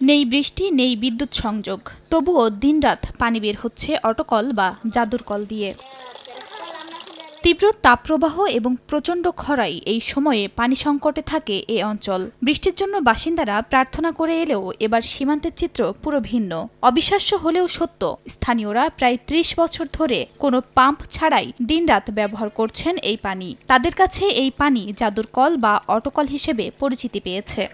নেই বৃষ্টি, নেই বিদ্যুৎ সংযোগ, তবুও দিনরাত পানি বের হচ্ছে অটোকল বা জাদুর কল দিয়ে। তীব্র তাপপ্রবাহ এবং প্রচণ্ড খরায় এই সময়ে পানি সংকটে থাকে এ অঞ্চল। বৃষ্টির জন্য বাসিন্দারা প্রার্থনা করে এলেও এবার সীমান্তের চিত্র পুরো ভিন্ন। অবিশ্বাস্য হলেও সত্য, স্থানীয়রা প্রায় ৩০ বছর ধরে কোনো পাম্প ছাড়াই দিনরাত ব্যবহার করছেন এই পানি। তাদের কাছে এই পানি জাদুর কল বা অটোকল হিসেবে পরিচিতি পেয়েছে।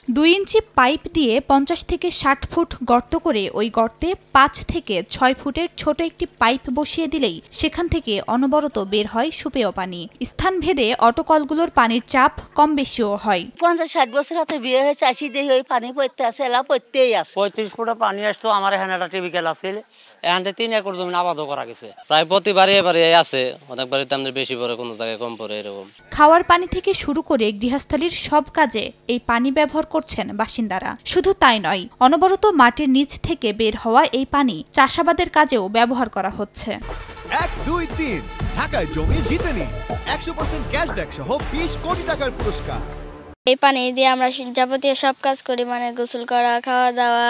২ ইঞ্চি পাইপ দিয়ে ৫০ থেকে ৬০ ফুট গর্ত করে ওই গর্তে ৫ থেকে ৬ ফুটের ছোট একটি পাইপ বসিয়ে দিলেই সেখান থেকে অনবরত বের হয় সুপেয় পানি। স্থানভেদে অটোকলগুলোর পানির চাপ কম বেশিও হয়। ৫০-৬০ বছর হাতে বিয়ে হয়েছে, আসি দেখি ওই পানি পড়তে আছে, এলা পড়তেই আছে। ৩৫ ফুটা পানি আসতো। আমার এখানে একটা টিবিক্যাল আছে, এখান থেকে ৩ একর জমি আবাদও করা গেছে। প্রায় প্রতিবারই এবারে আছে, অনেকবারই তো আমাদের বেশি পড়ে, কোনো জায়গায় কম পড়ে এরকম। খাওয়ার পানি থেকে শুরু করে গৃহস্থালির সব কাজে এই পানি ব্যবহার করছেন বাসিন্দারা। শুধু তাই নয়, অনবরত মাটির নিচ থেকে বের হওয়া এই পানি চাষাবাদের কাজেও ব্যবহার করা হচ্ছে। ১, ২, ৩ ঢাকায় জমি জিতে নিন ১০০% ক্যাশব্যাক সহ ২০ কোটি টাকার পুরস্কার। এই পানি দিয়ে আমরা যাবতীয় সব কাজ করি, মানে গোসল করা, খাওয়া দাওয়া,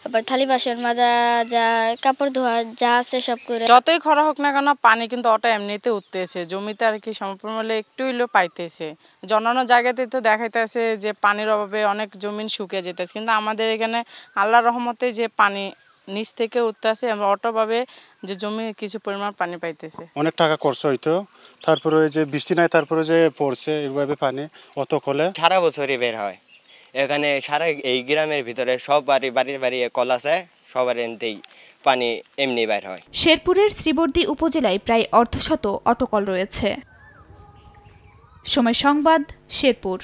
আবার থালি বাসন মাজা, যা কাপড় ধোয়া যা আছে সব করে। যতই খরা হোক না কেন পানি কিন্তু ওটা এমনিতে উঠতেছে, জমিতে আর কি সমপরিমাণে একটু হইলেও পাইতেছে। অন্যান্য জায়গাতে তো দেখাইতেছে যে পানির অভাবে অনেক জমিন শুকিয়ে যেতেছে, কিন্তু আমাদের এখানে আল্লাহর রহমতে যে পানি নিচ থেকে উঠতেছে, আমরা অটোভাবে যে জমি কিছু পরিমাণ পানি পাইতেছে। অনেক টাকা খরচ হইতো, তারপরে যে বৃষ্টি নাই, তারপরে যে পড়ছে এইভাবে পানি অত কলে সারা বছরই বের হয়। এখানে সারা এই গ্রামের ভিতরে সব বাড়ি কল আছে, সবার এনতেই পানি এমনি বের হয়। শেরপুরের শ্রীবর্দী উপজেলায় প্রায় অর্ধশত অটোকল রয়েছে। সময় সংবাদ, শেরপুর।